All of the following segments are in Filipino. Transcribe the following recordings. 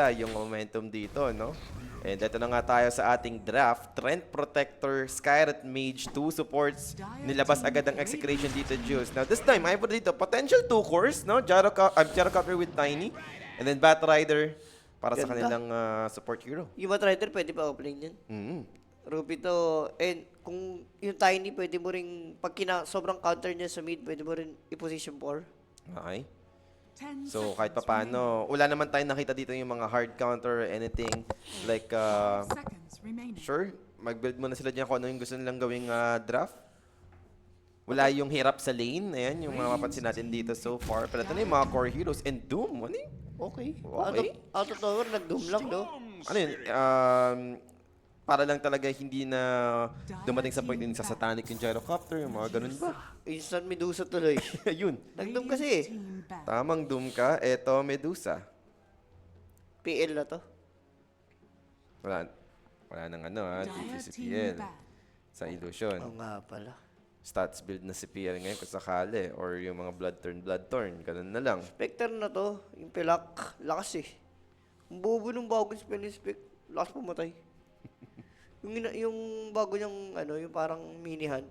yung momentum dito, no? And ito na nga tayo sa ating draft. Trent Protector, Skyrat Mage, 2 supports. Nilabas agad ang execration dito, Juice. Now, this time, Ivor dito, potential 2 cores, no? Gyrocopter with Tiny. And then Bat Rider para sa Ganda. kanilang support hero. Yung Batrider, pwede pa opening yan. Mm. Ruby to, and kung yung Tiny, pwede mo rin, pag sobrang counter niya sa mid, pwede mo rin i-position 4. Okay. So, kahit pa paano, wala naman tayong nakita dito yung mga hard counter or anything. Like, sure, mag-build muna sila dyan kung ano yung gusto nilang gawing draft. Wala yung hirap sa lane. Ayan, yung mga mapansin natin dito so far. Pero ito na yung mga core heroes. And Doom, ano yun? Okay. Okay. Out of tower, nag-doom lang, no? Ano yun? Para lang talaga hindi na dumating sa point din sa satanic yung gyrocopter, yung mga ganun ba? Instant Medusa tuloy. Ayun. Nag-doom kasi eh. Tamang Doom ka. Eto, Medusa. PL na to. Wala nang ano TV si PL sa Illusion. Oo nga pala. Stats build na si PL ngayon kung sakali. Or yung mga blood turn. Ganun na lang. Spectre na to. Yung Pilak. Lakas eh. Ang bobo ng bagong spell ni Spec. Lakas pumatay. yung bago niyang, ano, yung parang mini-hunt.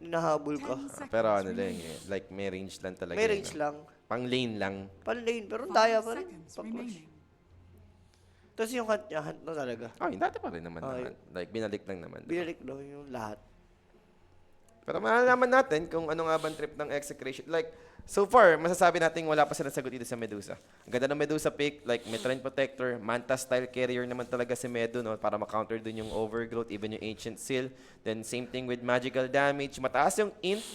Hinahabol ka. Pero ano lang like may range lang talaga. May range lang. Pang lane lang. Pan-lane. Pero daya pa rin. Pag-push. Tapos yung hunt niya, hunt na talaga. Ay, dati pa rin naman. Ay. Naman. Like, binalik lang naman. Diba? Binalik daw yung lahat. Pero malalaman natin kung ano nga bang trip ng execration. Like, so far, masasabi natin wala pa silang sagot dito sa Medusa. Ang ganda ng Medusa pick, like, may Trend Protector, Manta-style carrier naman talaga si Medu, no? Para ma-counter dun yung overgrowth, even yung Ancient Seal. Then, same thing with magical damage. Mataas yung int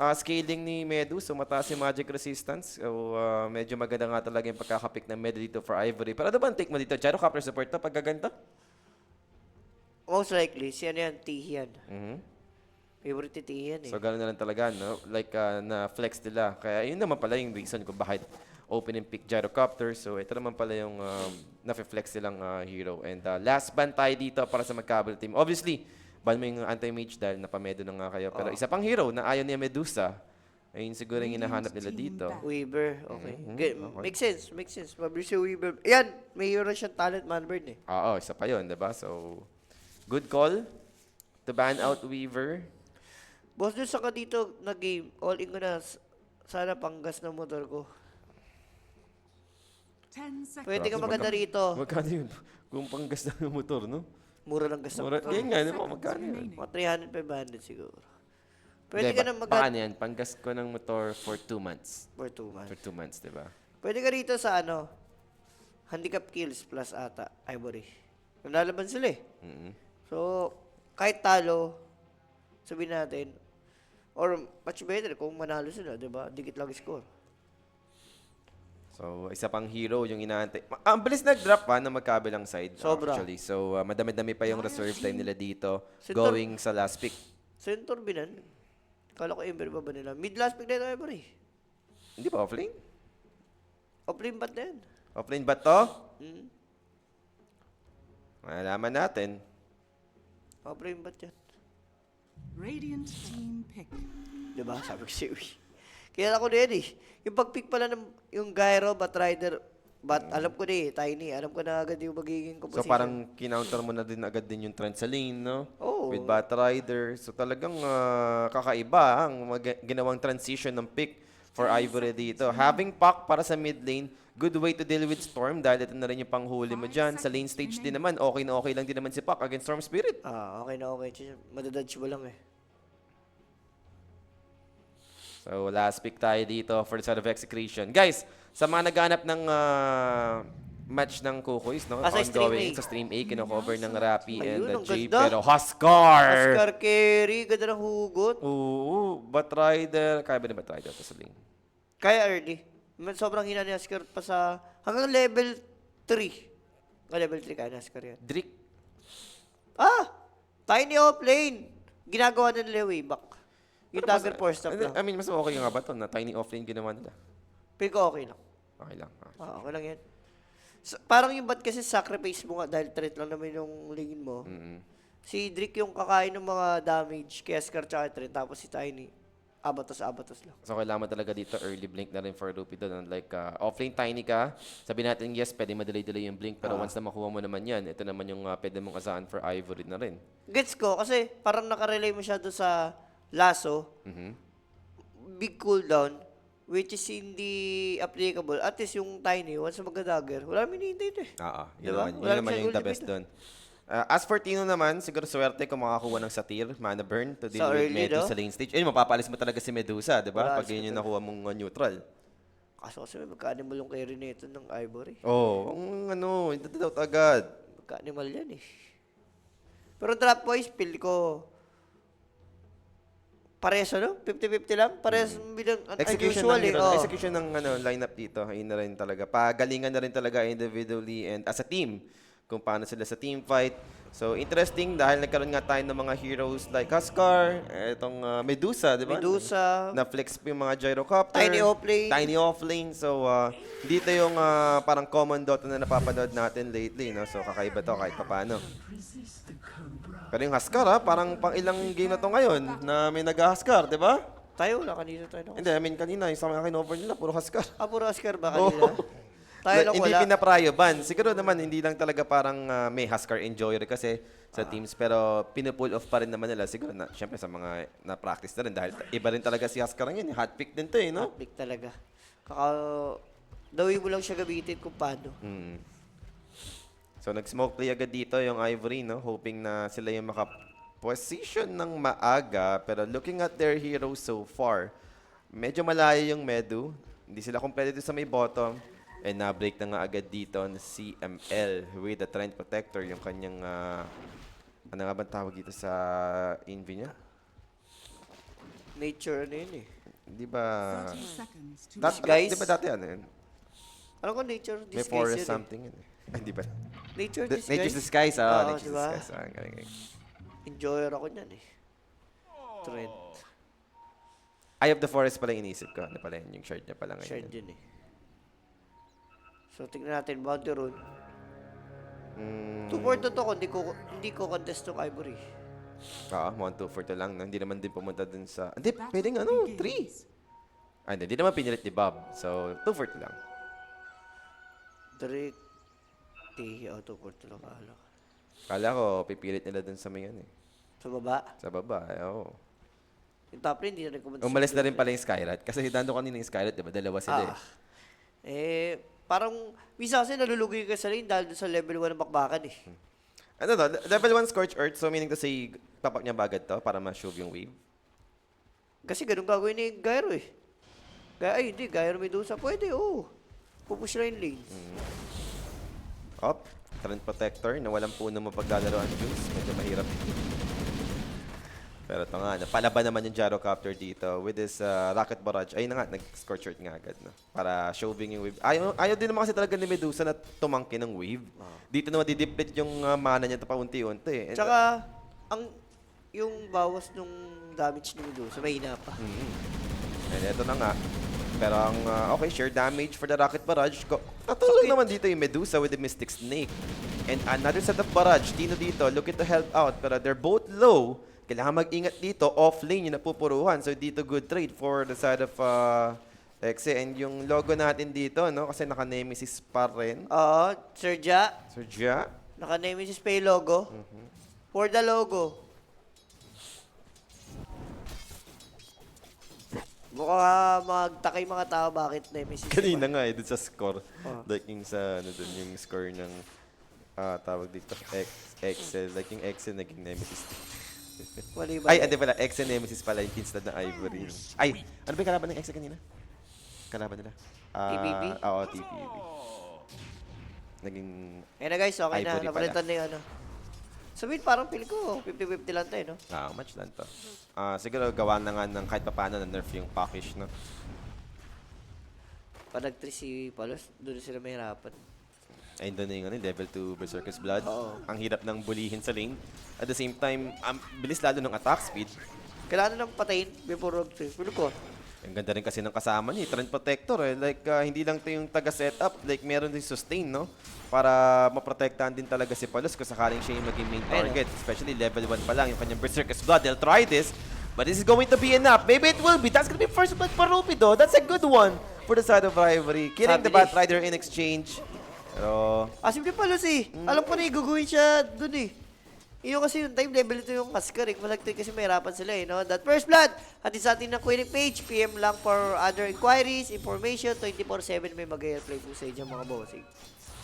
scaling ni Medu, so mataas yung magic resistance. So, medyo maganda nga talaga yung pagkakapick ng Medu dito for Ivory. Pero ano ba ang take mo dito? Gyrocopter support to pagkaganda? Most likely, si ano yan, Tihian. Mhm. Favorite ni Tihian eh. So, gano'n na lang talaga, no? Like, na-flex nila. Kaya, yun naman pala yung reason kung bakit open and pick Gyrocopter. So, ito naman pala yung na-flex silang hero. And last ban tayo dito para sa magkabal team. Obviously, ban mo yung anti-mage dahil napamedo na nga kayo. Pero isa pang hero na ayaw niya Medusa, ayun siguro yung hinahanap nila dito. Weaver, okay. Okay. Make sense. Mabilis yung Weaver. Yan, may hero siyang talent Manbird eh. Oo, isa pa yun, diba? So, good call to ban out Weaver. Boss, dun sa ka dito na game, all in ko na, sana panggas ng motor ko. Pwede ka maganda rito. Magkano yun? Kung panggas na yung motor, no? Mura lang gas ng Mura, motor. yan nga, di ba? Magkano yun? Mga 300, 500 siguro. Pwede Hindi, ka na paano yan? Panggas ko ng motor for 2 months. For 2 months. For 2 months, di ba? Pwede ka rito sa ano, handicap kills plus ata, Ivory. Nalalaban sila eh. Mhm. So, kahit talo, sabihin natin, or much better kung manalo sila, di ba? Dikit lang score. So, isa pang hero yung inaantay. Ang bilis nag-drop pa na magkabilang side. Sobra. Actually. So, madami-dami pa yung reserve time nila dito Center- going sa last pick. Center binan, kala ko Ember ba ba nila? Mid last pick na ito, Ivory. Hindi ba offlane? Offlane bat na yan. Offlane ba to? Hmm. Malalaman natin. Offlane bat yan. Radiant team pick. Di ba? Sabi ko si Uy. Kaya ako na yan eh. Yung pag-pick pala ng yung Gyro, Batrider, alam ko na eh, Tiny. Alam ko na agad yung magiging So, composition. parang kinounter mo na din agad din yung trend sa lane, no? Oo. With Bat Rider. So, talagang kakaiba ang ginawang transition ng pick for Ivory dito. Having Pac para sa mid lane, good way to deal with Storm dahil ito na rin yung panghuli mo dyan. Sa lane stage din naman, okay na okay lang din naman si Pac against Storm Spirit. Okay na okay. Madadodge mo lang eh. So, last pick tayo dito for the side of execution. Guys, sa mga naghanap ng match ng Kukoys, no? Sa Stream A. Sa Stream A, kino-cover ng Rappi and Ayun, ang J. ganda. Pero Huskar! Oscar Carey, ganda ng hugot. Oo, Batrider. Kaya ba ni Batrider ito sa lane? Kaya early. Sobrang hina ni Oscar pa sa, hanggang level 3. Level 3 kaya ni Oscar yan. Drake. Tiny offlane. Ginagawa na nila way back. Yung dagger force stop lang. I mean, mas okay nga ba ito na tiny offlane ginawa nila? Pero ko okay lang. Okay lang. Okay lang yan. So, parang yung bat kasi sacrifice mo nga dahil threat lang naman yung lane mo. Mm-hmm. Si Drake yung kakain ng mga damage kay Oscar tsaka threat tapos si Tiny. abatos lang. So, kailangan mo talaga dito early blink na rin for Rupi doon. Like, offlane tiny ka, sabi natin, yes, pwede madelay-delay yung blink, pero once na makuha mo naman yan, ito naman yung pwede mong asahan for Ivory na rin. Gets ko, kasi parang nakarelay mo siya doon sa lasso, big cooldown, which is hindi applicable. At least yung tiny, once na magka-dagger, wala naman hinihintay ito eh. Oo, yun Diba? naman, Wala yun naman naman yung siyang the best ultimate. doon. As for Tino naman, siguro swerte kung makakuha ng satir, mana burn, to deal Sa with early, Medu no? sa lane stage. Ayun, mapapalis mo talaga si Medusa, di ba? Wala Pag si yun yung Medusa. nakuha mong neutral. Kaso kasi may magka-animal yung carry nito ng Ivory. Oh, ang hindi daw agad. Magka-animal yan eh. Pero drop boys, feel ko, parehas ano? 50-50 lang? Parehas bilang Execution unusual ng, eh. Oh. execution ng lineup dito, ayun na rin talaga. Pagalingan na rin talaga individually and as a team kung paano sila sa team fight. So, interesting dahil nagkaroon nga tayo ng mga heroes like Huskar, itong Medusa, di ba? Medusa, Na-flex po yung mga gyrocopter. Tiny offlane. Tiny offlane. So, dito yung parang common Dota na napapanood natin lately. No? So, kakaiba to kahit paano. Pero yung Huskar, parang pang ilang game na to ngayon na may nag-Huskar, di ba? tayo wala kanina tayo. Hindi, I mean kanina, yung sa mga kinover nila, puro Huskar. Puro Oscar ba kanina? Tayo lang Hindi wala. pinaprayo ban. Siguro naman, hindi lang talaga parang may Huskar enjoyer kasi sa teams. Pero pinupull off pa rin naman nila. Siguro na, syempre sa mga na-practice na rin. Dahil iba rin talaga si Huskar ngayon. Hot pick din to eh, no? Big talaga. Dawi mo lang siya gamitin kung paano. Mm. So, nag-smoke play agad dito yung Ivory, no? Hoping na sila yung maka-position ng maaga. Pero looking at their heroes so far, medyo malayo yung Medu. Hindi sila competitive sa may bottom. And na-break na nga agad dito ng CML with the Trend Protector, yung kanyang, ano nga ba tawag dito sa Envy niya? Nature na yun eh. Di ba? 30 seconds to Disguise? Di ba dati ano yun? Alam ko nature May disguise forest yun something yun eh. Ay, di ba? Nature Nature's disguise. Disguise, Oo, Nature's diba? Disguise. Galing. Enjoyer ako niyan eh. Trend. Eye of the Forest pala yung inisip ko. Ano pala yun? Yung shard niya pala ngayon. Shared yun eh. So, tingnan natin. Bounty rune. 2-4 to kung hindi ko contest yung Ivory. Oo, 1-2-4 to lang. No? Hindi naman din pumunta dun sa... Hindi, Battle pwedeng begins. 3. Ay, hindi naman pinilit ni Bob. So, 2-4 to lang. Direct. 2-4 to lang. Kala. Kala ko, pipilit nila dun sa may ano eh. Sa baba. Sa baba, oo. Yung top lane, hindi na rin contest. Umalis na rin pala yung Skyrat. Kasi dando kanina yung Skyrat, di ba? Dalawa sila eh. Parang, minsan kasi nalulugi ka sa lane dahil dun sa level 1 ng bakbakan eh. Ano to? Level 1 Scorch Earth. So, meaning to say, papak niya bagad to para ma-shove yung wave. Kasi ganun gagawin ni Gyro eh. Hindi, Gyro Medusa. Pwede, oo. Pupush na yung lane. Up. Trend Protector na walang puno mapaglalaro ang Juice. Medyo mahirap. Pero ito nga, napalaban naman yung Gyrocopter dito with this Rocket Barrage. Ayun na nga, nag-score short nga agad. No? Para shoving yung wave. Ayaw din naman kasi talaga ni Medusa na tumangkin ng wave. Dito naman dideplete yung mana niya paunti-unti. Eh. Tsaka, yung bawas nung damage ni Medusa, mahina pa. And ito na nga. Pero ang, okay, share damage for the Rocket Barrage. Tatulong naman dito yung Medusa with the Mystic Snake. And another set of barrage. Tino dito, looking to help out. Pero they're both low. Kailangan mag-ingat dito. Off-lane yung napupuruhan. So dito, good trade for the side of Exe. And yung logo natin dito, no? Kasi naka-Nemesis pa rin. Oo, Sir Ja, So, Jia. naka-Nemesis pa yung logo. For the logo. Mukha magtakay mga tao bakit Nemesis. Kanina nga dun sa score. Like yung sa, ano dun, yung score ng, tawag dito, Excel. Like yung Excel naging Nemesis. Mali ba? Ay, hindi pala. Excel Nemesis pala yung instead ng Ivory. Ay, ano ba yung kalaban ng Excel kanina? Kalaban nila? TPP? Oo, TPP. Naging, Ayun na guys, okay na. Ivory Napalitan na yung ano. Sabihin parang feel ko, 50-50 lang tayo, no? match lang to. Siguro gawa na nga ng kahit paano na nerf yung package, no? Pag nag-3 si Palos, doon sila mahirapan. Ayun doon na yung level 2 Berserker's Blood. Oo. Ang hirap ng bulihin sa lane. At the same time, bilis lalo ng attack speed. Kailangan nang patayin before rogue 3. Feel ko. Ang ganda rin kasi ng kasama niya, Trend Protector eh. Like, hindi lang ito yung taga-setup. Like, meron din sustain, no? Para maprotektahan din talaga si Palos kung sakaling siya yung maging main target. Especially level 1 pa lang, yung kanyang Berserker's Blood. They'll try this. But this is going to be enough. Maybe it will be. That's gonna be first blood for Rupido. That's a good one for the side of Ivory. Killing Sabi the ni- Batrider in exchange. Pero, Simple pa, Luz eh. Alam ko na gagawin siya dun eh. Iyo kasi yung time level ito yung Masker eh. Malagtay kasi mahirapan sila eh, no? That first blood, hati sa atin ng Queening page, PM lang for other inquiries, information, 24/7 may mag-airplay po sa inyo mga bossing.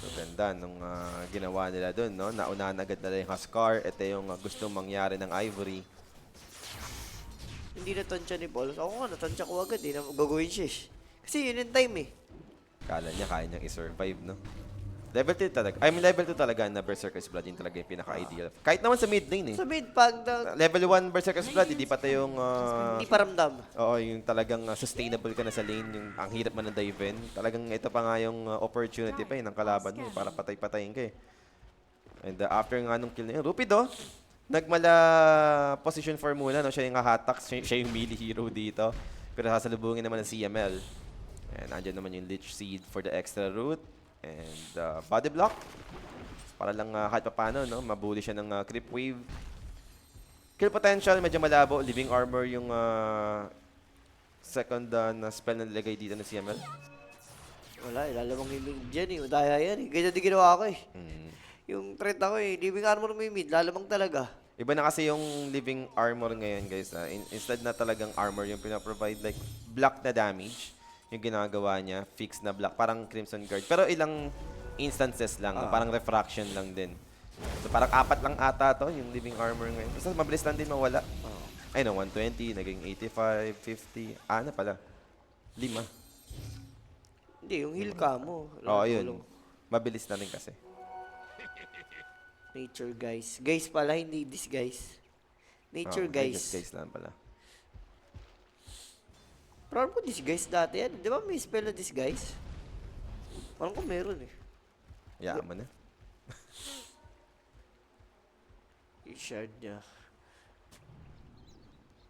so ganda nung ginawa nila dun, no? Naunahan agad nila yung Huskar. Ito yung gustong mangyari ng Ivory. Hindi natansya ni Paul. Ako nga, natansya ko agad eh, na gagawin siya eh. Kasi yun yung time eh. Kala niya kaya niyang i-survive, no? Level 2 talaga. I mean, level 2 talaga na Berserker's Blood. Yun talaga yung pinaka-ideal. Kahit naman sa mid lane, eh. Sa mid, pag Level 1 Berserker's Blood, hindi pa tayong... hindi pa ramdam. oo, yung talagang sustainable ka na sa lane. Yung ang hirap man ng dive in. Talagang ito pa nga yung opportunity pa ng kalaban mo para patay-patayin ka eh. And after nga nung kill na yun, Rupido, nagmala position 4 muna. No? Siya yung hatak, siya yung melee hero dito. Pero sasalubungin naman ng CML. And andyan naman yung Lich Seed for the extra root. And body block. Para lang kahit pa paano, no? Mabuli siya ng creep wave. Kill potential, medyo malabo. Living armor yung second na spell na nilagay dito ng CML. Wala, ilalamang yung mid dyan eh. Madaya yan eh. Ganyan din ginawa ko eh. Mm. Yung threat ako eh. Living armor may mid, lalamang talaga. Iba na kasi yung living armor ngayon, guys. Instead na talagang armor yung pinaprovide, like block na damage yung ginagawa niya, fixed na block, parang Crimson Guard. Pero ilang instances lang, parang refraction lang din. So parang 4 lang ata to, yung living armor ngayon. Basta mabilis lang din mawala. Ay no, 120, naging 85, 50, na pala. 5. Hindi, yung heal ka mo. Oo, yun. Mabilis na rin kasi. Nature guys. Guys pala, hindi this guys. Nature guys. Guys lang pala. Parang ko disguise dati yan. Di ba may spell na disguise? Parang ko meron eh. Yaan mo na. I-shard niya.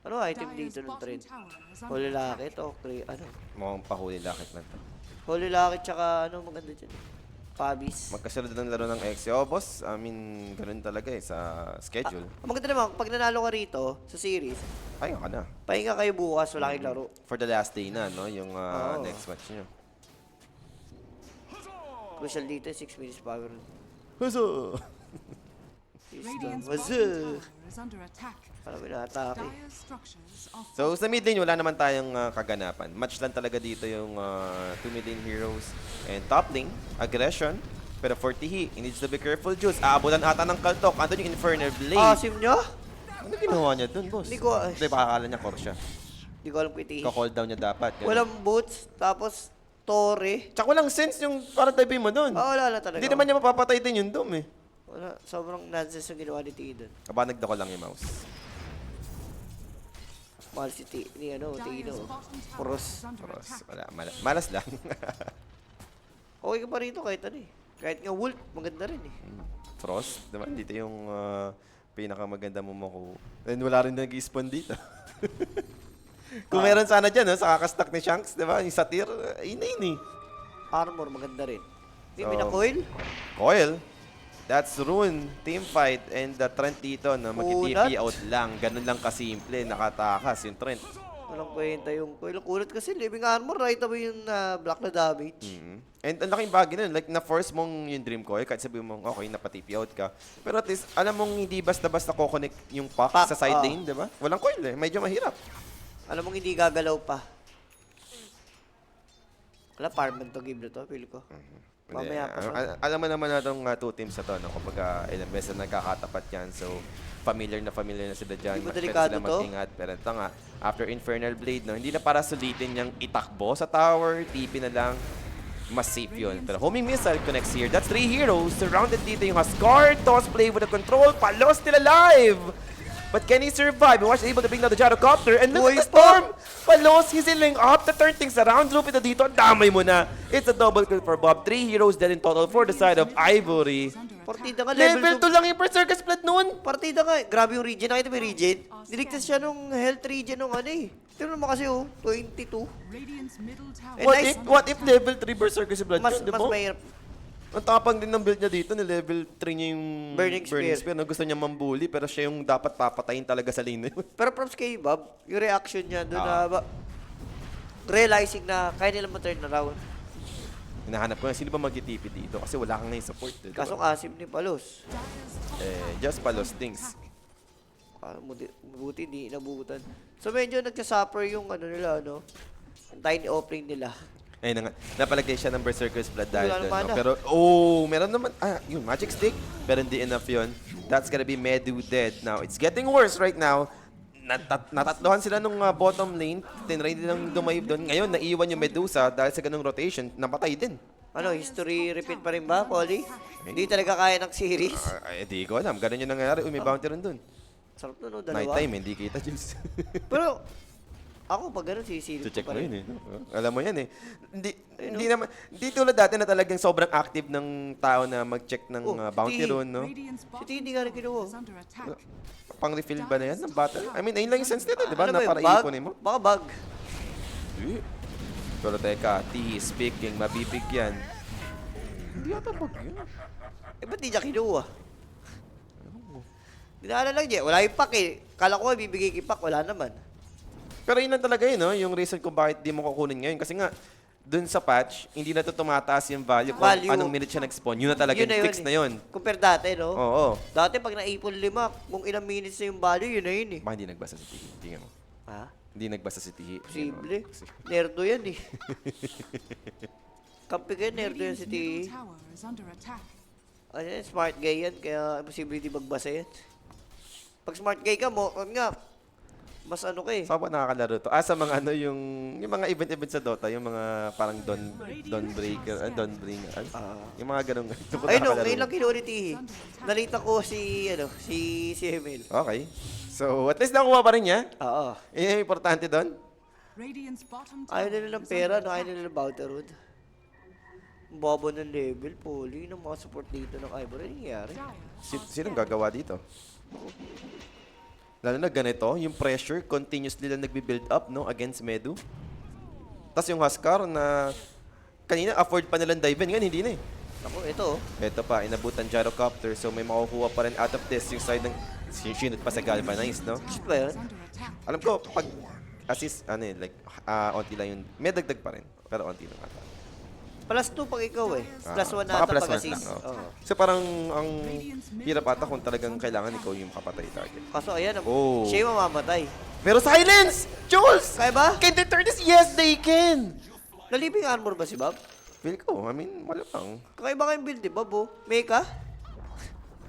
Ano item Dire's dito ng bottom trade? tower is under Holy attack. Locket o ano? Mukhang pahuli lakit na to. Holy Locket tsaka ano maganda dyan? Pabis. Magkasunod ng laro ng X. Oh, boss, I mean, ganun talaga eh, sa schedule. Ang maganda naman, pag nanalo ka rito sa series, Ayaw ka na. pahinga kayo bukas, wala kayong laro. For the last day na, no? Yung Oo. next match nyo. Crucial dito, 6 minutes power. Huzo! Radiant's What's bottom up? tower is under attack. Parang minatake. Dire structures are So, sa mid lane, wala naman tayong kaganapan. Match lang talaga dito yung 2 mid lane heroes. And top lane, aggression. Pero for Tihi, he needs to be careful, Juice. Aabutan ata ng Kaltok. Andun yung Infernal Blade. Sim nyo? Ano ginawa niya dun, boss? Hindi ko- Hindi, baka akala niya core siya. Hindi ko alam kung itihin. Ka-call down niya dapat. ganun. Walang boots, tapos Torre. Tsaka walang sense yung para type mo dun. Wala na talaga. Hindi naman niya mapapatay din yung Doom eh. Wala, sobrang nonsense yung ginawa ni T doon. Kabanag ko lang yung mouse. Mahal si T, ni ano, Dire's Tino. bottom tower Puros. is under Tapos, attack. wala. Malas lang. Okay ka pa rito kahit ano eh. Kahit nga Wolf, maganda rin eh. Frost, diba? Dito yung pinakamaganda mo makuha. And wala rin nag-spawn dito. Kung meron sana dyan, no, sa kakastack ni Shanks, diba? Yung satir, ini. Armor, maganda rin. Hindi, So, pinakoil. Coil. That's Rune, team fight, and the Trent dito, no, mag-TP Kunat. out lang. Ganun lang kasimple, nakatakas yung Trent. Walang kwenta yung coil. Kulat kasi, living armor, right away yung block na damage. And ang laking bagay nun, like na-force mong yung dream coil, kahit sabihin mong okay, napa-TP out ka. Pero at least, alam mong hindi basta-basta kukonek yung pack Pack, sa side oo. lane, di ba? Walang coil eh, medyo mahirap. Alam mong hindi gagalaw pa. Wala, farman to game na to, feel ko. Mamaya pa. Alam mo naman na itong two teams na to, no? Kumbaga, ilang beses na nagkakatapat yan. So, familiar na sila dyan. Hindi ba Pwede delikado sila to? mag-ingat. Pero ito nga, after Infernal Blade, no? Hindi na para sulitin niyang itakbo sa tower, TP na lang. Mas safe yun. Pero homing missile connects here. That's 3 heroes. Surrounded dito yung Huskar. Toss play with the control. Palos still alive! But can he survive? He was able to bring down the gyrocopter. And look at the storm! Palos, he's healing up to turn things around. Lupito dito. Damay mo na. It's a double kill for Bob. 3 heroes dead in total for the side of Ivory. Partida nga, Level 2 level 2. lang yung Berserker Split noon. Partida nga, grabe yung regen. Nakita mo yung regen? Niligtas siya nung health regen nung ano eh. Tignan mo kasi 22. Radiant's middle tower Eh, What nice. if level 3 Berserker Split Mas yun, di ba? mahirap. Ang tapang din ng build niya dito, ni level 3 niya yung Burning Spear. No? Gusto niya mambully, pero siya yung dapat papatayin talaga sa lane na yun. Pero props kay Bob, yung reaction niya doon Ah. realizing na kaya nila ma-turn around. Hinahanap ko na, sino ba mag-TP dito? Kasi wala kang ngayon support. Diba? Kaso kasim ni Palos. Just palos things. Buti di nabutan. So medyo nagsasuffer yung ano nila, no? Ang tiny offering nila. Ayun na nga, napalagay siya ng Berserker's Blood dahil Wala doon. naman No? na. Pero, meron naman, yung Magic Stick, pero hindi enough yun. That's gonna be Medu dead. Now, it's getting worse right now. Natatlohan sila nung bottom lane. Tinry nilang dumayib doon. Ngayon, naiwan yung Medusa dahil sa ganung rotation, napatay din. Ano, history repeat pa rin ba, Polly? Hindi talaga kaya ng series. Di ko alam. Ganun yung nangyayari. May bounty rin doon. Sarap na, no? Dalawa. Night time, hindi kita, Jules. Pero, ako pag gano'n, sisilip ko Check pa mo rin. yun eh. Alam mo yan eh. Hindi naman, hindi tulad dati na talagang sobrang active ng tao na mag-check ng bounty T. rune, no? Radiant's Si bottom T, hindi nga rin kinuha. is under attack. Pang-refill ba na yan ng battle? I mean, ayun lang yung sense nito, di ba? Ano Na ba para yun? Bug? ipunin mo. Baka bug. Eh. Pero teka, T speaking, mabibigyan. Hindi yata bug yun. Ba't di niya kinuha? Dinala lang niya. Wala yung pack eh. Kala ko bibigay kipak, wala naman. Pero yun lang talaga yun, no? Yung reason kung bakit di mo kukunin ngayon. Kasi nga, dun sa patch, hindi na to tumataas yung value kung Value. anong minute siya nag-spawn. Yun na talaga yung fix na yun. Compare dati, no? Oo. Dati pag naipon 5, kung ilang minutes na yung value, yun na yun eh. Baka hindi nagbasa si Tihi. Tingnan mo. Ha? Hindi nagbasa si Tihi. Posible. Nerdo yan eh. Kampi kayo, nerdo yan si T. Middle tower is under attack. Ano yan, smart guy yan, kaya imposible di magbasa yan. Pag smart guy ka mo, nga, mas ano ka eh. Saan ba nakakalaro to? Sa mga ano, yung mga event sa Dota, yung mga parang Dawn Breaker, Dawn Bringer, yung mga ganun. Ay no, ngayon lang kinuha ni Tihi. Nalita ko si Emil. Okay. So, at least nakuha pa rin niya. Oo. Yun yung importante doon. Radiant's bottom Ayaw tower nila ng is pera, under no? Ayaw attack. nila ng Bouterwood. Ang baba ng level, Poly, ng mga support dito ng Ivory. Ano nangyayari? Dire Sinong gagawa dito? Lalo na ganito, yung pressure, continuously lang nagbi-build up, no, against Medu. Tapos yung Huskar na kanina afford pa nilang dive in, ngayon hindi na eh. Ako, ito oh. Ito pa, inabutan gyrocopter, so may makukuha pa rin out of this yung side ng sinunod pa sa Galvanize, no? Gusto ba yun? is under attack. Alam ko, pag assist, like, onti lang yun. May dagdag pa rin, pero onti lang ata. Plus 2 pag ikaw eh. Plus 1 Baka nata plus pag one assist. lang, Oo. So parang ang hirap ata kung talagang kailangan ikaw yung kapatay target. Kaso ayan, Oh. siya yung mamamatay. Pero silence! Jules! Kaya ba? Can they turn this? Yes, they can! Nalibing armor ba si Bob? Feel ko, I mean, wala lang. Kakaiba kayong build, di ba, Bo? Mecha?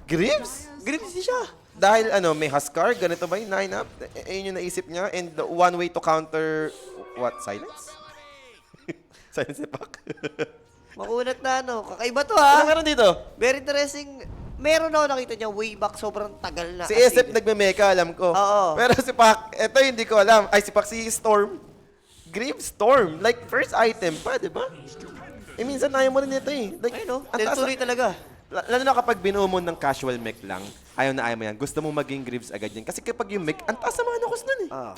Grips? Grips siya. Dahil may Huskar, ganito ba yung line-up? Yun yung naisip niya. And the one way to counter, what, silence? Silence epoch. Makunat na ano. Kakaiba to Ano ha. meron dito? Very interesting. Meron ako nakita niya way back, sobrang tagal na. Si as SF in. nagme-mecha, alam ko. Oo. Pero si Pac, eto hindi ko alam. Ay, si Pac, si Storm. Grave Storm. Like, first item pa, di ba? Minsan ayaw mo rin ito eh. Like, Ayun, no? ang taas Tensory talaga. Lalo na kapag binuo mo ng casual mech lang, ayaw na ayaw mo yan. Gusto mo maging Greaves agad yan. Kasi kapag yung mech, ang taas naman ako nun eh. Ah.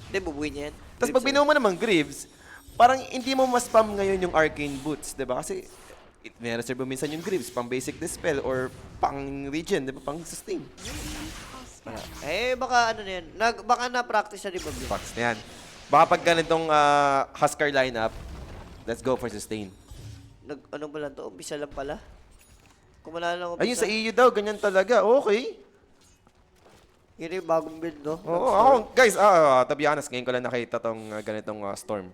Hindi, bubuin niya yan. Tapos pag binuo mo naman Greaves, parang hindi mo mas-spam ngayon yung Arcane Boots, di ba? Kasi may reserve mo minsan yung Greaves, pang basic dispel or pang regen, di ba? Pang sustain. Baka ano na yan. Baka na-practice na di ba? Box na yan. Baka pag ganitong Huskar lineup, let's go for sustain. Ano ba lang to? Umpisa lang pala. Kung wala lang Ayun, umpisa. sa EU daw, ganyan talaga. Okay. Yun yung bagong build, no? Oo, ako, guys, to be honest, ngayon ko lang nakita tong ganitong Storm.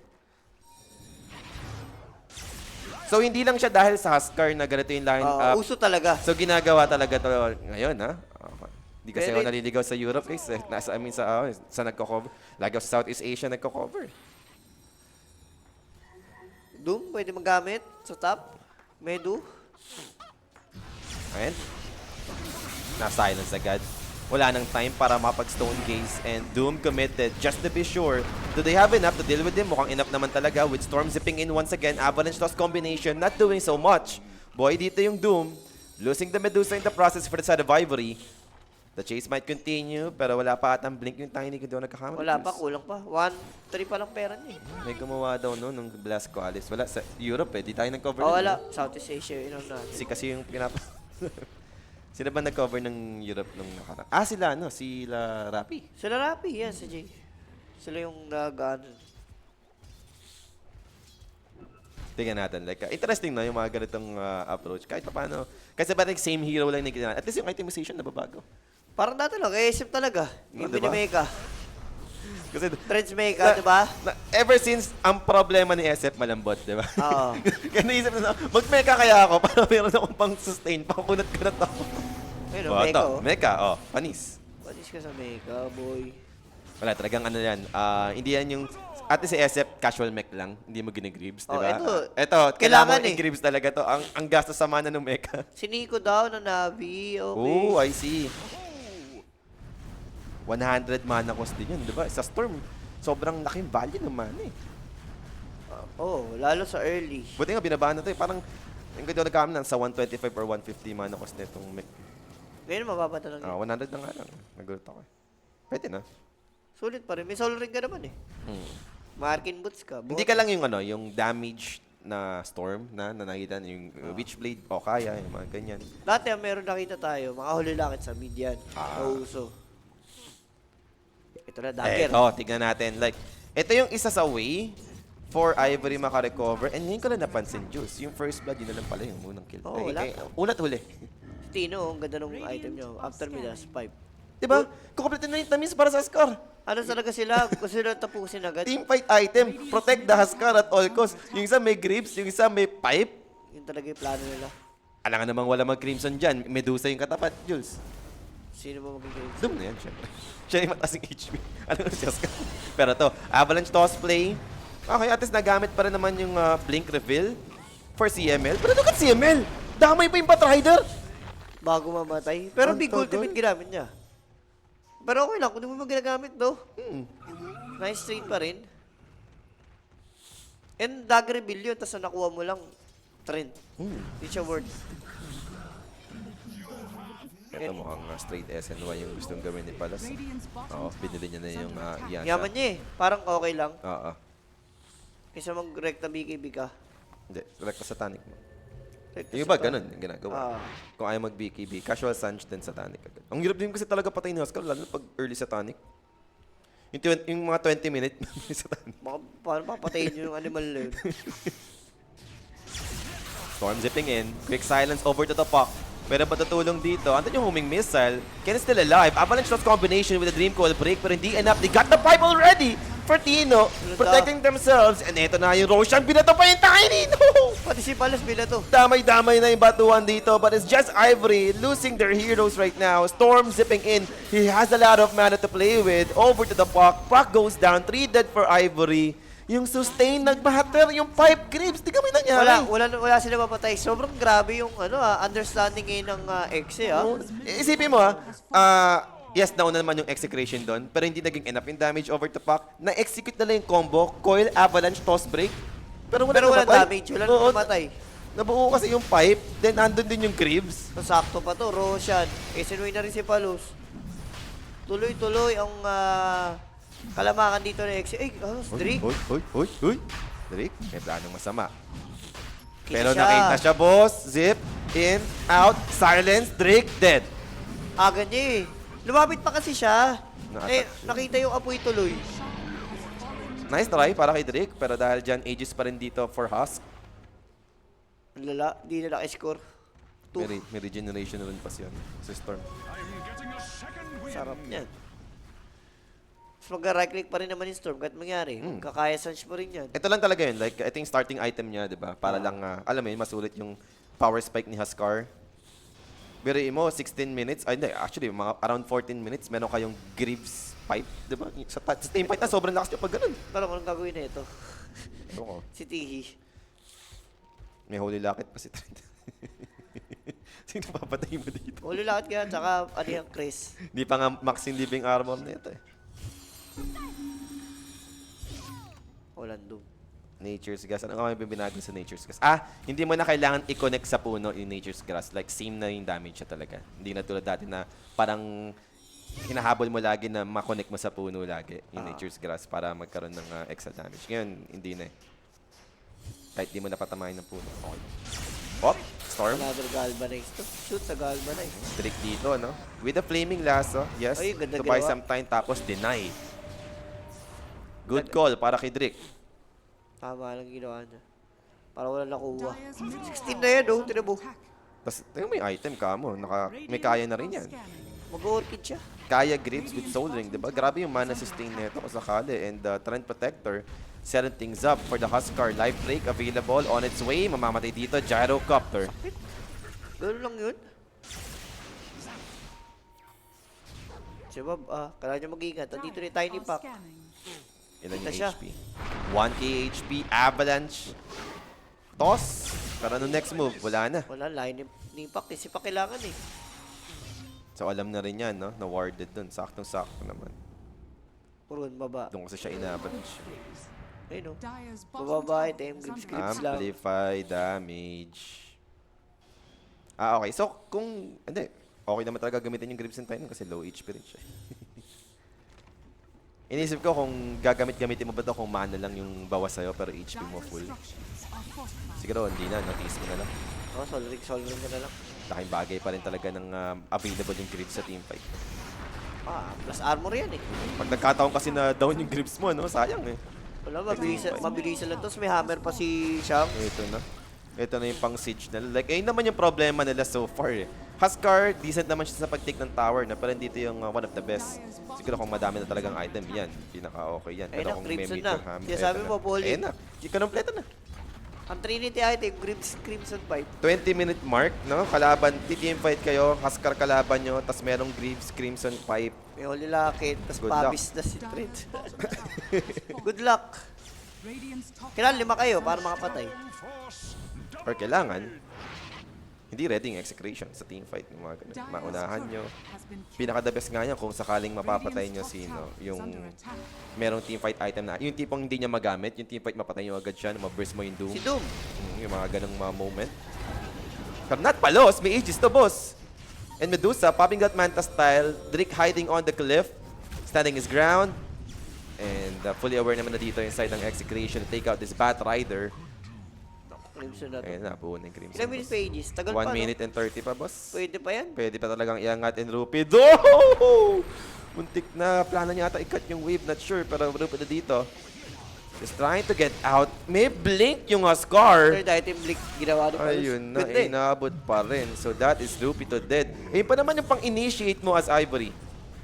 So, hindi lang siya dahil sa Huskar na ganito yung line-up. Uso talaga. So, ginagawa talaga to ngayon, ha? Hindi kasi Pero- ako naliligaw sa Europe, guys. Sa nagko-cover. Lagi ako sa Southeast Asia nagko-cover. Doom, pwede magamit sa top. Medu. Ayan. Na-silence agad. Wala nang time para mapag-stone gaze and Doom committed just to be sure. Do they have enough to deal with him? Mukhang enough naman talaga with Storm zipping in once again. Avalanche lost combination, not doing so much. Boy, dito yung Doom. Losing the Medusa in the process for the side of Ivory. The chase might continue, pero wala pa atang blink yung tiny kung doon nagkakamali. Wala pa, kulang pa. 1-3 pa lang pera niya eh. May gumawa daw no nung Blast Coalice. Wala sa Europe eh. Di tayo nag-cover. Oh, nun, wala. no? Southeast Asia, yun ang natin. Kasi yung Sino ba nag-cover ng Europe nung nakaraan? Ah, sila, no? Sila Rappi. Sila Rappi, yan, si Jay. Sila yung nag-ano. Tingnan natin. Like, interesting na yung mga ganitong approach. Kahit pa paano. Kasi parang same hero lang na ginawa. At least yung itemization nababago. Parang dati lang, isip talaga. Yung diba? binimeka. Kasi Trends Meka, di ba? ever since, ang problema ni SF malambot, di ba? Oo. Kaya naisip na, mag-mecha kaya ako para meron akong pang-sustain, pang-kunat-kunat ako. Ayun, Oh, Meka, ito, oh. mecha, oh, panis. Panis ka sa Meka, boy. Wala, talagang ano yan. Hindi yan yung, ate si SF, casual mech lang. Hindi mo ginigribs, di Oh, ba? ito, Kailangan kailangan mo eh. i-gribs talaga to. Ang gastos sa mana ng mecha. Si Nico daw na Navi, okay. Oh, I see. 100 mana cost din yun, di ba? Sa Storm, sobrang laking value ng mana eh. Lalo sa early. Buti nga, binabaan na to eh. Parang, yung ganda nagkakaroon ng sa 125 or 150 mana cost na itong mech. Ngayon, mababa na lang yun. 100 na nga lang. Nagulat ako eh. Pwede na. Sulit pa rin. May soul ring ka naman eh. Markin boots ka. Hindi ka lang yung ano, yung damage na Storm na nakita yung Witchblade o kaya, yung mga ganyan. Dati, meron nakita tayo, mga huli lakit sa mid yan. Nauso. Ito na, dagger. Ito, tignan natin. Like, ito yung isa sa way for Ivory makarecover. And ngayon ko lang napansin, Juice. Yung first blood, yun na lang pala yung unang kill. Oo, wala. Ulat huli. Tino, ang ganda ng item nyo. After Midas, 5. Diba? Kukumpletin na yung tamis para sa Huskar. Ano talaga sila? Gusto nila tapusin agad. Team fight item. Protect the Huskar at all costs. Yung isa may grips, yung isa may pipe. Yun talaga yung plano nila. Alam nga namang wala mag-crimson dyan. Medusa yung katapat, Jules. Sino ba magiging Doom na yan, syempre. Siya yung mataas yung HP. Alam mo si Huskar. Pero to, Avalanche toss play. Okay, at least nagamit pa rin naman yung blink reveal for CML. Pero look at CML! Damay pa yung Batrider! bago mamatay? Pero Ang big tagal. ultimate ginamit niya. Pero okay lang, kung di mo ginagamit do. Nice trade pa rin. And dagger reveal yun, tapos nakuha mo lang trend. Hindi siya worth. Ito mukhang straight SNY yung gustong gawin ni Palas. Radiant's bottom Oo, tower binili niya na is yung under attack. Yasha. Yaman niya eh. Parang okay lang. Oo. Kaysa mag-recta BKB ka. Hindi, select ka satanic mo. Recta Yung iba, sa- ganun yung ginagawa. Ah. Kung ayaw mag-BKB, casual Sanj din satanic agad. Ang hirap din kasi talaga patay ni Huskar, lalo na pag early satanic. Yung mga 20 minute satanic. Baka paano papatayin nyo yung animal na yun? Storm zipping in. Quick silence over to the puck. Pero patutulong dito. Andun yung homing missile. Ken is still alive. Avalanche lost combination with a Dream Coil break pero hindi enough. They got the pipe already for Tino. Protecting themselves. And eto na yung Roshan. Binato pa yung Tiny. No! Pati si Palas bila to. Damay-damay na yung batuan dito. But it's just Ivory losing their heroes right now. Storm zipping in. He has a lot of mana to play with. Over to the puck. Puck goes down. 3 dead for Ivory. Yung sustain nag-batter, yung 5 creeps. Di kami nangyari. Wala sila mapatay. Sobrang grabe yung understanding ngayon ng Exe Isipin mo yes, nauna naman yung execration doon, pero hindi naging enough yung damage over the puck. Na-execute na lang yung combo, coil, avalanche, toss break. Pero Pero walang namatay. damage, walang Oo, namatay. Nabuo kasi yung pipe, then andun din yung creeps. So, sakto pa to, Roshan. Sinuwi na rin si Palos. Tuloy-tuloy ang kalamakan dito na Exe. Ay, Drake. Uy. Drake, may planong masama. Kita Pero siya. nakita siya, boss. Zip, in, out, silence, Drake, dead. Aga niya eh. Lumapit pa kasi siya. Na-attack Nakita yung apoy tuloy. Nice try para kay Drake, pero dahil dyan, ages pa rin dito for Husk. Ang lala, di na naka-score. May regeneration na rin pa siya si Storm. Sarap niyan. Mas mag-right click pa rin naman yung Storm kahit mangyari. Kakaya Sanch pa rin yan. Ito lang talaga yun. Like, ito yung starting item niya, di ba? Para lang, alam mo yun, masulit yung power spike ni Huskar. Biruin mo, 16 minutes. Ay, hindi. Actually, mga around 14 minutes, meron kayong Greaves pipe, di ba? Sa team fight na, sobrang lakas niya pag ganun. Pero anong gagawin na ito? Oo. Si Tihi. May holy locket pa si Trent. Sino papatay mo dito? Uli lakad ka, tsaka ano yung Chris. Di pa nga max yung living armor na ito eh. Walang doom. Ni Nature's Gas. Ano nga may binago sa Nature's Gas? Ah, hindi mo na kailangan i-connect sa puno yung Nature's Gas. Like, same na yung damage siya talaga. Hindi na tulad dati na parang hinahabol mo lagi na makonect mo sa puno lagi yung Nature's Grass para magkaroon ng extra damage. Ngayon, hindi na eh. Kahit di mo napatamahin ng puno. Okay. Pop! Storm. Another Galvanize to. Shoot sa Galvanize. Trick dito, no? With the Flaming Lasso, yes. Ay, ganda To buy ginawa. some time, tapos deny. Good call para kay Drake. Tama lang ginawa niya. Para wala nakuha. Dire's middle 16 na yan, oh. tower Tinan mo. attack. Tapos, tingnan mo yung item ka mo. May kaya na rin yan. Scanning. Mag-orchid siya. Kaya Greaves with Soul Ring, di ba? Grabe yung mana sustain nito kung sakali. And Trend Protector, setting things up for the Huskar. Life Break available on its way. Mamamatay dito, Gyrocopter. Gano'n lang yun. Si Bob, kailangan niya mag-ingat. Andito ni Tiny Are Pack. scanning. Ilan Kita yung siya. HP? 1k HP, Avalanche. Toss. Pero ano next move? Wala na. Wala, line ni Pack. Si Pack kailangan eh. So alam na rin yan, no? Na-warded dun. Saktong-sakto naman. Purun, baba. Doon kasi siya ina-avalanche. Ayun, no. Dire's bottom Bababa, tower item, is grips, under grips attack. lang. Amplify damage. Ah, okay. So, kung... Hindi. Okay naman talaga gamitin yung Grips and Time kasi low HP rin siya. Inisip ko kung gamitin mo ba ito kung mana lang yung bawas sa'yo pero HP mo Dire's full. structures are fortified. Siguro hindi na. Notice mo na lang. Oh, Sol Ring ka na lang. Laking bagay pa rin talaga ng available yung Grips sa teamfight. Plus armor yan eh. Pag nagkataon kasi na down yung Grips mo, no? Sayang eh. Wala, mabilisan lang. Tapos may hammer pa si Shang. Ito na. Ito na yung pang siege nila. Like, ayun naman yung problema nila so far eh. Huskar, decent naman siya sa pag-take ng tower na pero dito yung one of the best. Siguro kung madami na talagang item, yan. Pinaka-okay yan. Ayun Pero na, kung may Crimson major na. hammer, Kaya sabi eto mo, na. Paulie. Ayun na. Kompleto na. Ang Trinity item, Crimson Pipe. 20-minute mark, no? Kalaban, team fight kayo, Huskar kalaban nyo, tas merong Greaves, Crimson Pipe. May Holy Locket, tapos Good luck. Pabis na si Trent. Dire's bottom tower is Good fortified. luck. Radiant's top Kailangan tower 5 kayo is para under makapatay. Or kailangan, hindi ready yung execution sa team fight. Yung mga ganun. Dire's Maunahan nyo. turret has been killed. Pinaka-the best nga yan kung sakaling mapapatay nyo Radiant's top sino, tower is yung under attack. merong team fight item na, yung tipong hindi niya magamit, yung team fight mapatay nyo agad siya, maburst mo yung Doom. Si Doom. Yung mga ganong mga moment. Pero not palos, may ages to boss. And Medusa, popping that Manta style, Drake hiding on the cliff, standing his ground, and fully aware naman na dito inside ng execution to take out this Bat Rider. Crimson na to. Ayun na, buo na yung Crimson. Ilang minutes boss. pa Aegis? Tagal 1 pa, no? minute and 30 pa, boss. Pwede pa yan? Pwede pa talagang iangat and Rupid. Oh! Muntik na. Plano niya ata i-cut yung wave. Not sure. Pero Rupid na dito. Just trying to get out. May blink yung Huskar. Third item, Blink, ginawa ni Palos. Ayun na. Ganda eh. Inabot pa rin. So that is Rupid to dead. Eh pa naman yung pang-initiate mo as Ivory.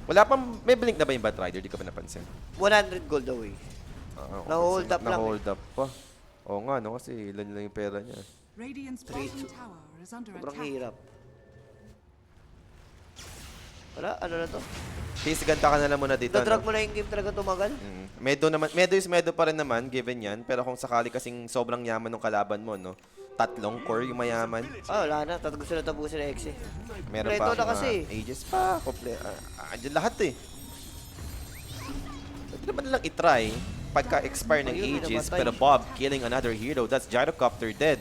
Wala pang... May blink na ba yung Bat Rider? Di ko pa napansin. 100 gold away. Na-hold up lang eh. Na-hold up pa. Oo nga, no? Kasi ilan lang yung pera niya. Radiant's Three, bottom two. tower is under Sobrang attack. hirap. Wala, ano na to? Please, ganta ka na lang muna dito. Dadrag no? mo na yung game talaga tumagal. Medo naman, Medo is Medo pa rin naman, given yan. Pero kung sakali kasing sobrang yaman ng kalaban mo, no? Tatlong core yung mayaman. Wala na. Gusto na tapusin na X eh. Meron Kompleto pa na akong, kasi. Aegis pa. Andyan lahat eh. Pwede naman lang itry pagka-expire ng Ayun, Aegis. namatay. Pero Bob killing another hero. That's Gyrocopter dead.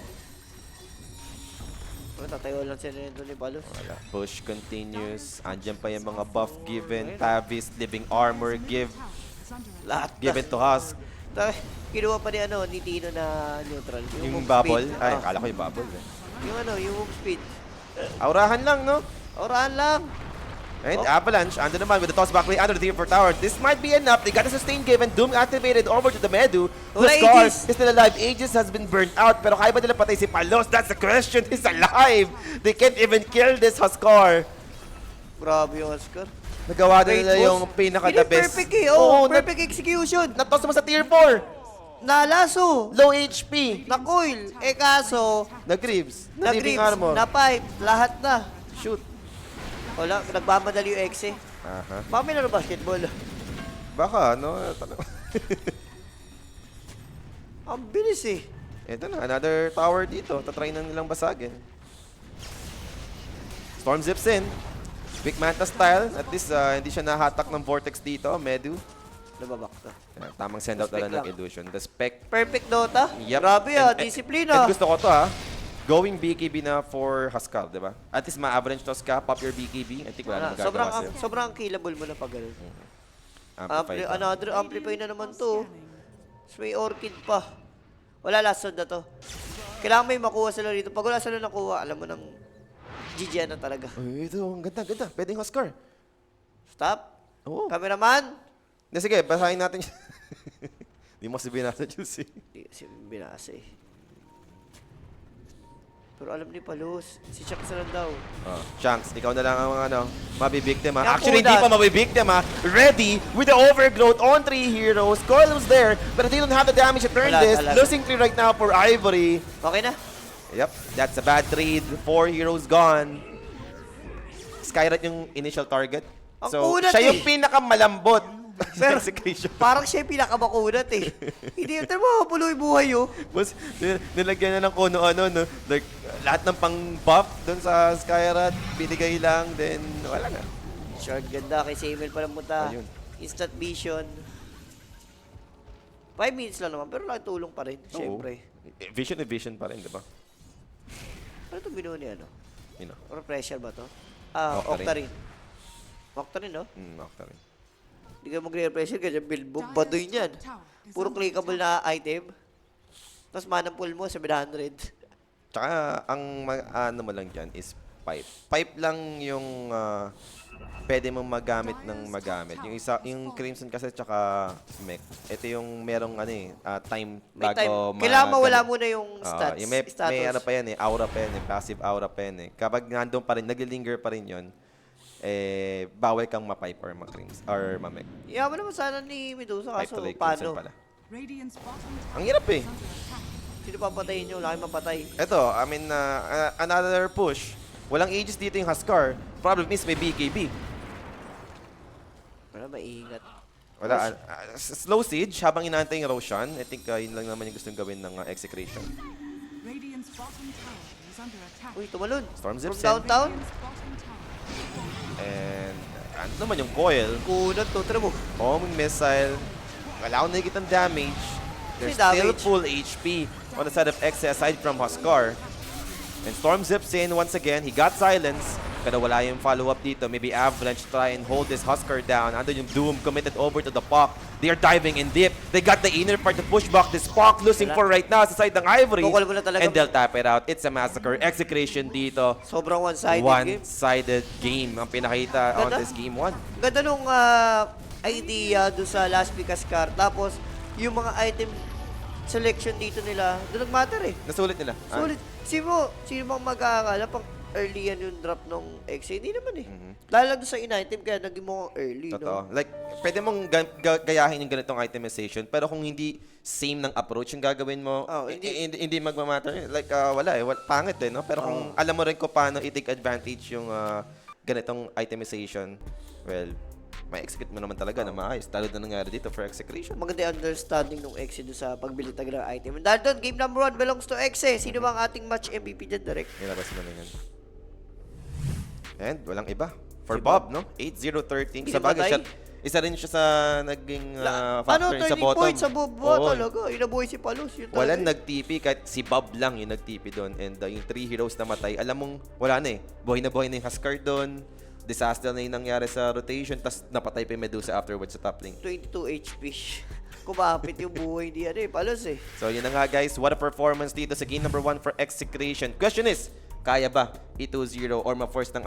Tatayo lang sila nito ni Palos. Wala. Push continues. Andyan pa yung mga buff given. Pavis, living armor give. Tower is under attack. Lahat na. Given to Husk. Kinuha pa ni Tino na neutral. Yung move bubble. speed. Ay, akala ko yung bubble eh. Yung move speed. Aurahan lang, no? Orahan lang. And Oh. Avalanche, under naman with the toss back play under the tier 4 tower. This might be enough. They got a sustain given. Doom activated over to the Medu. Wala, The Scar Aegis. is still alive. Aegis has been burnt out. Pero kaya ba nila patay si Palos? That's the question. He's alive. They can't even kill this Huskar. Grabe yung Oscar. Nagawa na Great nila boss. yung pinaka-the best. Perfect eh. Oo, Perfect execution. Natos mo sa tier 4. Nalaso. Low HP. Na-coil. Kaso, Nag-Greaves. na-grips, Living armor. na-pipe, lahat na. Shoot. Wala, nagmamadali yung X eh. Aha. Baka may laro basketball. Baka, no? Ang bilis eh. Ito na, another tower dito. Tatry na nilang basagin. Storm zips in. Quick Manta style. At least, hindi siya nahatak ng Vortex dito. Medu. Nababakta. Yan, tamang send out na Spec lang ng lang. illusion. The spec. Perfect Dota. Yep. Grabe And- discipline And gusto ko to going BKB na for Haskell, di ba? At least ma-avalanche to Ska, pop your BKB. I think wala namang Sobrang, gagawa sa'yo. sobrang killable mo na pag ganun. Amplified lang. Another amplify na naman to. Tapos may orchid pa. Wala, last round na to. Kailangan may makuha sila rito. Pag wala sila nakuha, alam mo nang GG na talaga. Uy, ito, ang ganda, ganda. Pwedeng Huskar. Stop. Oo. Cameraman. Sige, basahin natin siya. Di mo kasi binasa, Juicy. Di kasi binasa eh. Pero alam ni Palos, si Chuck na lang daw. Shanks, ikaw na lang ang mabibiktima. Yan Actually, po, hindi Dad. pa mabibiktima. Ready with the overgrowth on 3 heroes. Coil was there, but they don't have the damage to turn Wala this. talaga. Losing 3 right now for Ivory. Okay na? Yep, that's a bad trade. 4 heroes gone. Skyrat yung initial target. Ang So, kunat siya yung eh. pinakamalambot sa Pero, execution. parang siya yung pinakabakunat eh. Hindi, ito mo, puloy buhay oh. Mas nilagyan na ng kung ano, no? Like, lahat ng pang-buff doon sa Skyrat, binigay lang, then wala na. Short ganda kay Samuel pala punta. Ayun. Instant vision. 5 minutes lang naman, pero laki tulong pa rin, syempre. Vision pa rin, di ba? Ano itong binuo ni ano? You know. Or pressure ba to? Octarine. Octarine. Octarine, no? Octarine. Hindi ka magre-pressure, ganyan billbook. Baduy niyan. Puro clickable na item. Tapos mana pool mo, 700. Tsaka, ano mo lang dyan is pipe. Pipe lang yung pwede mong magamit ng magamit. Yung isa, yung Crimson kasi tsaka Mech. Ito yung merong time May time. bago Kailangan mawala magamit. muna yung stats. Yung may status. ano pa yan aura pa yan passive aura pa yan Kapag nandun pa rin, naglilinger pa rin yun, bawal kang ma-pipe or ma-Crims or ma-Mech. Yaman naman sana ni Medusa, Pipe kaso to like paano? Crimson pala. Radiant's bottom tower Ang hirap eh. is under attack. Sino papatayin nyo? Laki mapatay. Ito, I mean, another push. Walang ages dito yung Huskar. Problem is, may BKB. Wala, maingat. Wala. Slow siege habang inaantay yung Roshan. I think yun lang naman yung gustong gawin ng execration. Radiant's bottom tower is under attack. Uy, tumalon. Storm From Zips downtown. Radiant's bottom tower. And ano naman yung coil? Kunat to. Tira mo. Homing missile. Wala akong nakikitang damage. There's May still damage. full HP on the side of X aside from Huskar. And Storm zips in once again. He got silence. Pero wala yung follow-up dito. Maybe Avalanche try and hold this Huskar down. Andun yung Doom committed over to the Puck. They are diving in deep. They got the inner part to push back this Puck. Losing Wala. for right now sa side ng Ivory. Bukol mo na talaga. And they'll tap it out. It's a massacre. Execution dito. Sobrang one-sided game. One-sided game ang pinakita on Ganda. this game 1. Ganda nung idea doon sa last week Ascar. Tapos, yung mga item selection dito nila, doon nag-matter eh. Nasulit nila. Sulit. Sino bang mag-aakala pang early yan yung drop ng XA? Hindi naman eh. Mhm. Dahil lang doon sa in-item, kaya naging mo early, Totoo. no? Like, pwede mong gayahin yung ganitong itemization, pero kung hindi same ng approach yung gagawin mo, Oh, hindi magmamatter. Like, wala eh. Pangit eh, no? Pero kung alam mo rin kung paano i-take advantage yung ganitong itemization, well, may execute mo naman talaga na maayos. Talo na nangyari dito for execution. Maganda yung understanding ng XA doon sa pagbili talaga ng item. And dahil doon, game number 1 belongs to XA. Sino bang ating match MVP dyan, direct? Nilabas mo na yan. And walang iba. For Si Bob, no? 8-0-13. Hindi Sa bagay, namatay. isa rin siya sa naging Ano, factor sa turning bottom. point sa Bobo Oo. talaga. Inabuhay si Palos. Yun Walang talaga. nag-TP, kahit si Bob lang yung nag-TP doon. And yung 3 heroes na matay, alam mong wala na eh. Buhay na yung Huskar doon. Disaster na yung nangyari sa rotation. Tapos napatay pa yung Medusa afterwards sa top lane. 22 HP. Kumapit yung buhay di ano eh. Palos eh. So yun na nga guys, what a performance dito sa game number 1 for Execration. Question is, kaya ba i-2-0 or ma-force ng